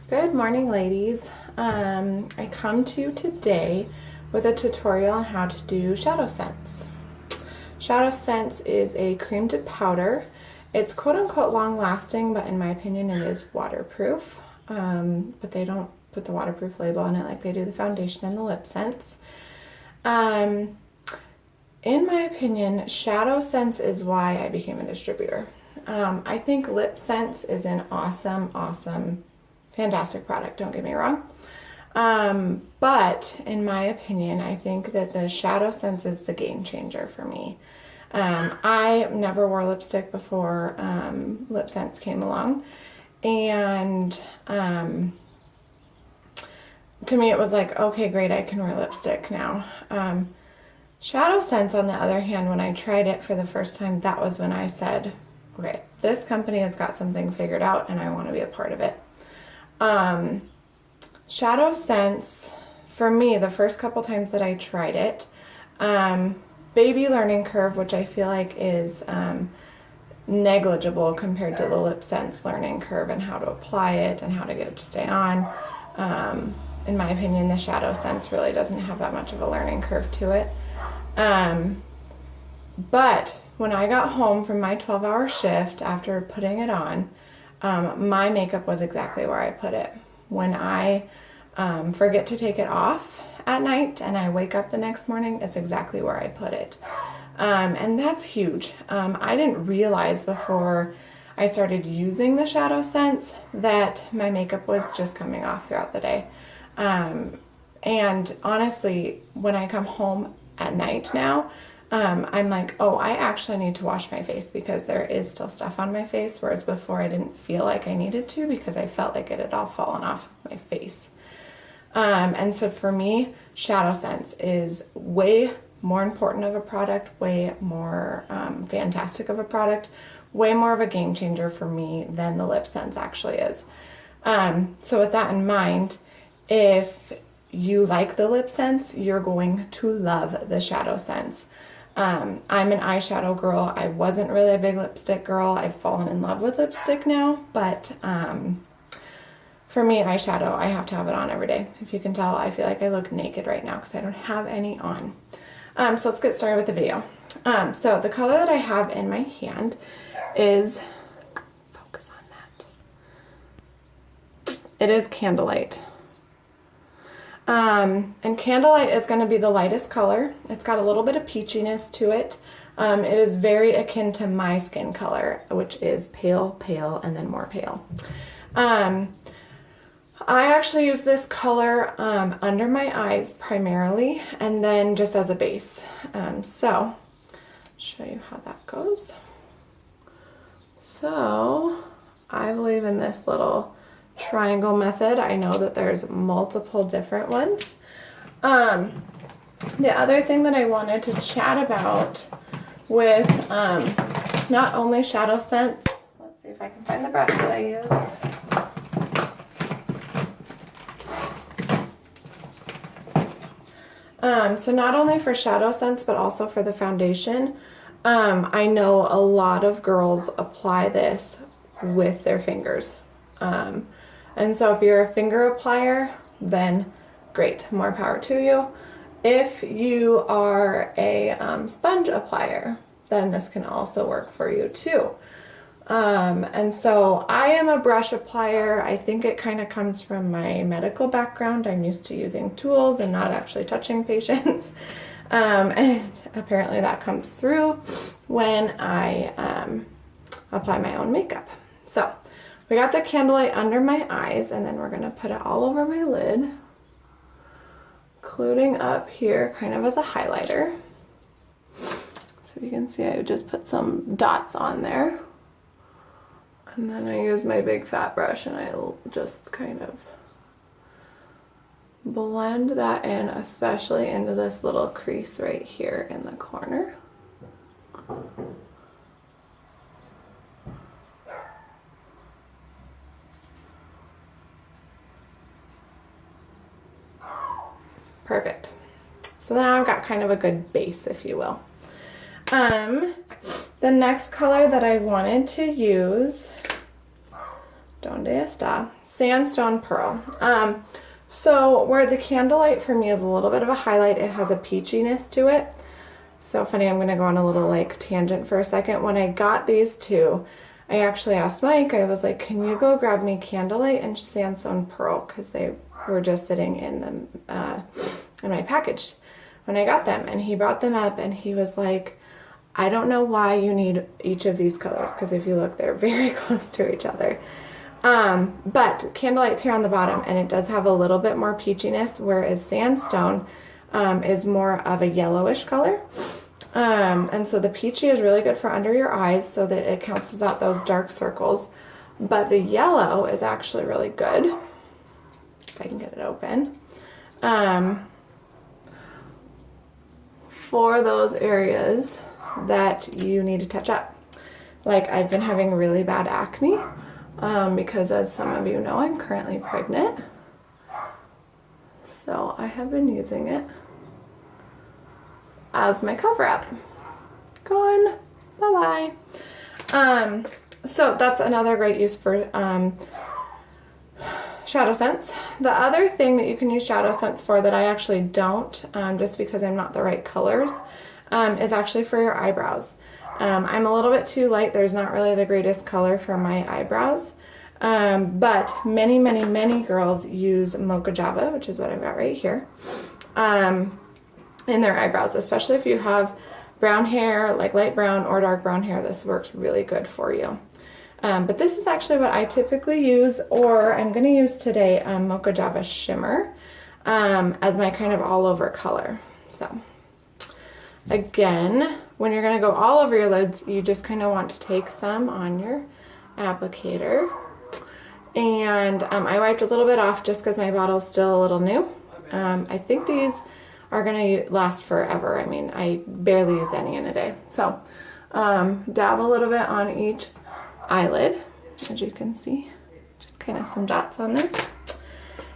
Good morning, ladies. I come to you today with a tutorial on how to do Shadow Sense. Shadow Sense is a cream to powder. It's quote unquote long lasting, but in my opinion it is waterproof. But they don't put the waterproof label on it like they do the foundation and the Lip Sense. In my opinion, Shadow Sense is why I became a distributor. I think Lip Sense is an awesome, fantastic product, don't get me wrong. But in my opinion, I think that the Shadow Sense is the game changer for me. I never wore lipstick before Lip Sense came along. And to me it was like, okay, great, I can wear lipstick now. Shadow Sense, on the other hand, when I tried it for the first time, that was when I said, okay, this company has got something figured out and I want to be a part of it. Shadow Sense, for me, the first couple times that I tried it, baby learning curve, which I feel like is negligible compared to the Lip Sense learning curve and how to apply it and how to get it to stay on. In my opinion, the Shadow Sense really doesn't have that much of a learning curve to it. But when I got home from my 12-hour shift after putting it on, my makeup was exactly where I put it. When I forget to take it off at night and I wake up the next morning, it's exactly where I put it. And that's huge. I didn't realize before I started using the Shadow Sense that my makeup was just coming off throughout the day. And honestly, when I come home at night now, I'm like, oh, I actually need to wash my face because there is still stuff on my face, whereas before I didn't feel like I needed to because I felt like it had all fallen off of my face. And so for me, Shadow Sense is way more important of a product, way more fantastic of a product, way more of a game changer for me than the Lip Sense actually is. So with that in mind, if you like the Lip Sense, you're going to love the Shadow Sense. I'm an eyeshadow girl. I wasn't really a big lipstick girl. I've fallen in love with lipstick now, but for me, eyeshadow, I have to have it on every day. If you can tell, I feel like I look naked right now because I don't have any on. So let's get started with the video. So the color that I have in my hand is, focus on that. It is Candlelight. And Candlelight is going to be the lightest color. It's got a little bit of peachiness to it. It is very akin to my skin color, which is pale, pale, and then more pale. I actually use this color under my eyes primarily, and then just as a base. So I'll show you how that goes. So I believe in this little triangle method. I know that there's multiple different ones. The other thing that I wanted to chat about with not only Shadow Sense, let's see if I can find the brush that I use. So not only for Shadow Sense, but also for the foundation, I know a lot of girls apply this with their fingers. And so if you're a finger applier, then great, more power to you. If you are a sponge applier, then this can also work for you too. And so I am a brush applier. I think it kind of comes from my medical background. I'm used to using tools and not actually touching patients. And apparently that comes through when I apply my own makeup. So we got the Candlelight under my eyes, and then we're going to put it all over my lid, including up here kind of as a highlighter. So you can see I just put some dots on there. And then I use my big fat brush and I'll just kind of blend that in, especially into this little crease right here in the corner. Perfect. So now I've got kind of a good base, if you will. The next color that I wanted to use Donde está? Sandstone Pearl. So where the Candlelight for me is a little bit of a highlight, it has a peachiness to it. So funny, I'm gonna go on a little like tangent for a second. When I got these two, I actually asked Mike, I was like, can you go grab me Candlelight and Sandstone Pearl? Because they were just sitting in the in my package when I got them. And he brought them up and he was like, I don't know why you need each of these colors, because if you look, they're very close to each other. But Candlelight's here on the bottom, and it does have a little bit more peachiness, whereas Sandstone is more of a yellowish color. And so the peachy is really good for under your eyes so that it cancels out those dark circles. But the yellow is actually really good, if I can get it open, for those areas that you need to touch up. Like I've been having really bad acne because, as some of you know, I'm currently pregnant. So I have been using it as my cover up. Gone. Bye-bye. So that's another great use for Shadow Sense. The other thing that you can use Shadow Sense for that I actually don't, just because I'm not the right colors, is actually for your eyebrows. I'm a little bit too light. There's not really the greatest color for my eyebrows. But many girls use Mocha Java, which is what I've got right here, in their eyebrows, especially if you have brown hair, like light brown or dark brown hair. This works really good for you. But this is actually what I typically use, or I'm going to use today Mocha Java Shimmer as my kind of all over color. So again, when you're going to go all over your lids, you just kind of want to take some on your applicator. And I wiped a little bit off just because my bottle's still a little new. I think these are going to last forever. I mean, I barely use any in a day. So dab a little bit on each eyelid, as you can see, just kind of some dots on there.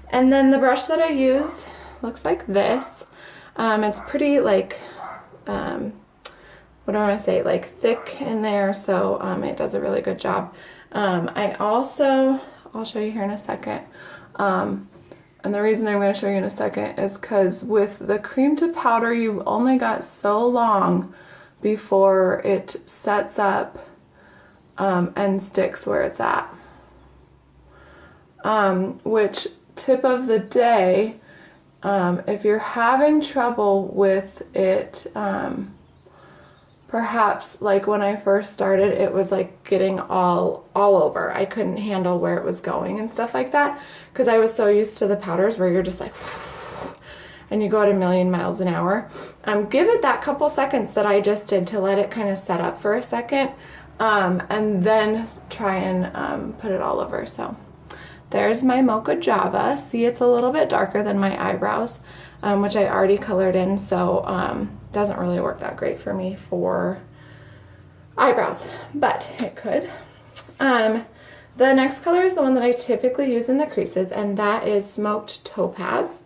And then the brush that I use looks like this. It's pretty like, what do I want to say, like thick in there, so it does a really good job. I'll show you here in a second. And the reason I'm going to show you in a second is because with the cream to powder, you've only got so long before it sets up and sticks where it's at. Which, tip of the day, if you're having trouble with it, perhaps like when I first started, it was like getting all over. I couldn't handle where it was going and stuff like that because I was so used to the powders where you're just like, and you go at a million miles an hour. Give it that couple seconds that I just did to let it kind of set up for a second, and then try and put it all over. So there's my Mocha Java. See, it's a little bit darker than my eyebrows, which I already colored in, so doesn't really work that great for me for eyebrows, but it could. The next color is the one that I typically use in the creases, and that is Smoked Topaz.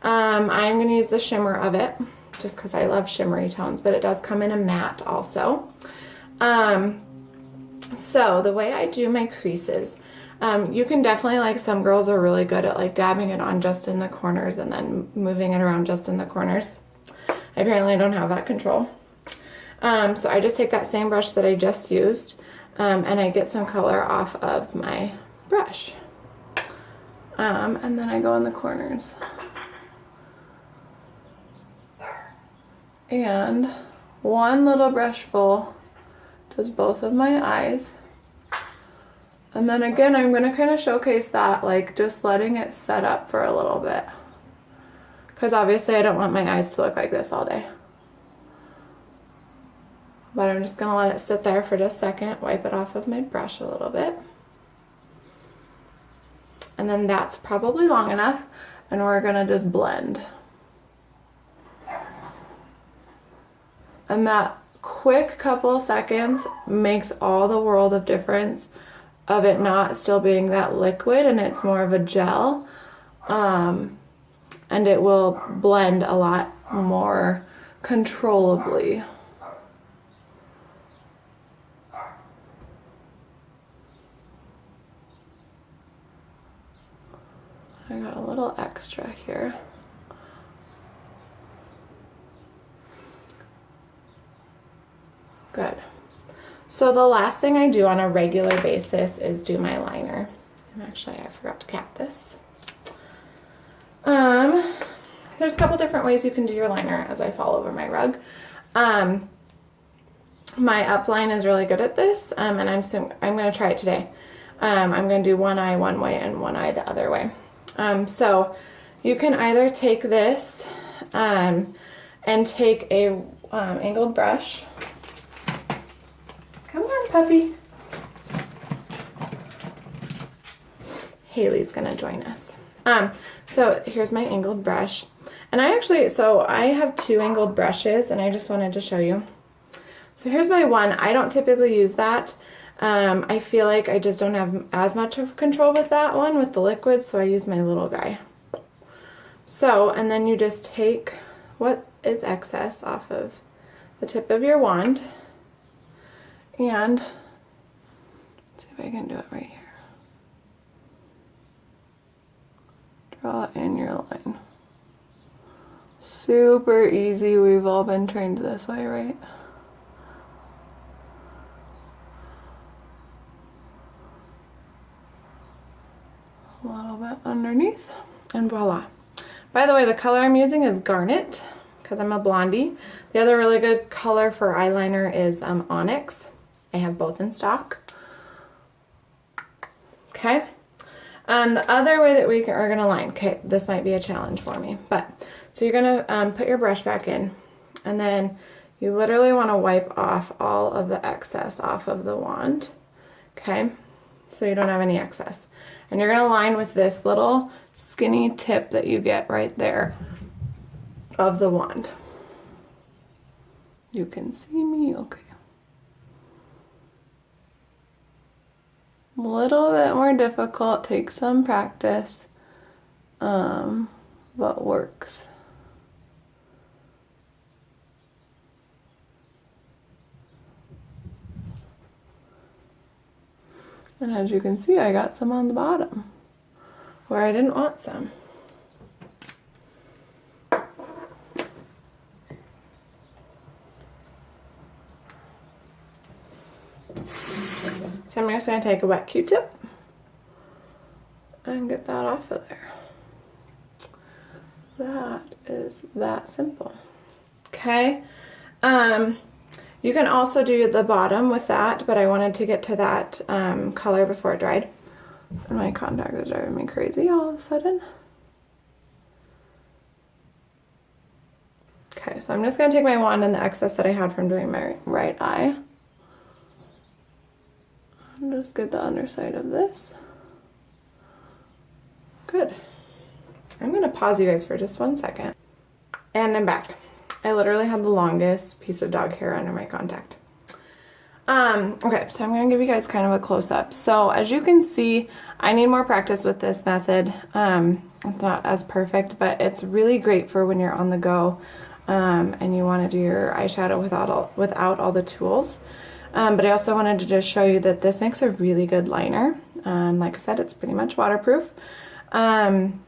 I'm going to use the shimmer of it just because I love shimmery tones, but it does come in a matte also. So the way I do my creases, you can definitely, like some girls are really good at like dabbing it on just in the corners and then moving it around just in the corners. I apparently don't have that control. So I just take that same brush that I just used, and I get some color off of my brush. And then I go in the corners. And one little brush full does both of my eyes. And then again, I'm going to kind of showcase that, like just letting it set up for a little bit. Because obviously I don't want my eyes to look like this all day. But I'm just going to let it sit there for just a second, wipe it off of my brush a little bit. And then that's probably long enough, and we're going to just blend. And that quick couple seconds makes all the world of difference of it not still being that liquid and it's more of a gel. And it will blend a lot more controllably. I got a little extra here. Good. So the last thing I do on a regular basis is do my liner. And actually, I forgot to cap this. There's a couple different ways you can do your liner as I fall over my rug. My upline is really good at this, and I'm going to try it today. I'm going to do one eye one way and one eye the other way. So you can either take this and take a angled brush. Come on, puppy. Haley's going to join us. So here's my angled brush. And I have two angled brushes, and I just wanted to show you. So here's my one. I don't typically use that. I feel like I just don't have as much of control with that one with the liquid, so I use my little guy. So, and then you just take what is excess off of the tip of your wand, and let's see if I can do it right here. Draw in your line. Super easy. We've all been trained this way, right? A little bit underneath, and voila. By the way, the color I'm using is Garnet because I'm a blondie. The other really good color for eyeliner is Onyx. I have both in stock. Okay. The other way that we are going to line, okay, this might be a challenge for me, but so you're going to put your brush back in, and then you literally want to wipe off all of the excess off of the wand, okay, so you don't have any excess. And you're going to line with this little skinny tip that you get right there of the wand. You can see me, okay. A little bit more difficult, takes some practice, but works. And as you can see, I got some on the bottom where I didn't want some. So I'm just going to take a wet Q-tip and get that off of there. That is that simple. Okay. You can also do the bottom with that, but I wanted to get to that color before it dried. And my contact is driving me crazy all of a sudden. Okay, so I'm just going to take my wand and the excess that I had from doing my right eye. And just get the underside of this. Good. I'm going to pause you guys for just 1 second. And I'm back. I literally had the longest piece of dog hair under my contact. Okay, so I'm going to give you guys kind of a close-up. So as you can see, I need more practice with this method. It's not as perfect, but it's really great for when you're on the go and you want to do your eyeshadow without all the tools. But I also wanted to just show you that this makes a really good liner. Like I said, it's pretty much waterproof. And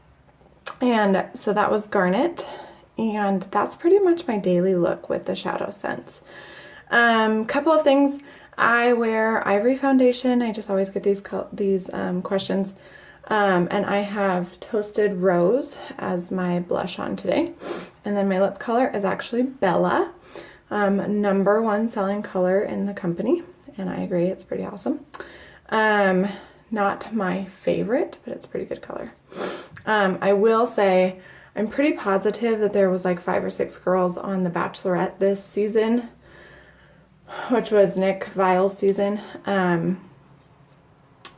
so that was Garnet. And that's pretty much my daily look with the Shadow Sense. Couple of things. I wear Ivory foundation. I just always get these questions. And I have Toasted Rose as my blush on today. And then my lip color is actually Bella. #1 selling color in the company. And I agree, it's pretty awesome. Not my favorite, but it's a pretty good color. I will say, I'm pretty positive that there was like 5 or 6 girls on The Bachelorette this season, which was Nick Viall's season, that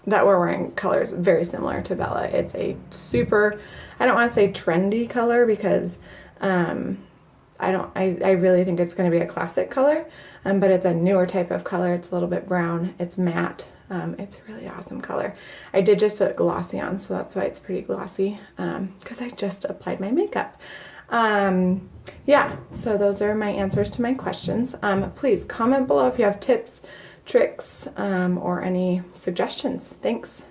were wearing colors very similar to Bella. It's a super, I don't want to say trendy color because I really think it's going to be a classic color, but it's a newer type of color. It's a little bit brown. It's matte. It's a really awesome color. I did just put glossy on, so that's why it's pretty glossy, because I just applied my makeup. Yeah, so those are my answers to my questions. Please comment below if you have tips, tricks, or any suggestions. Thanks.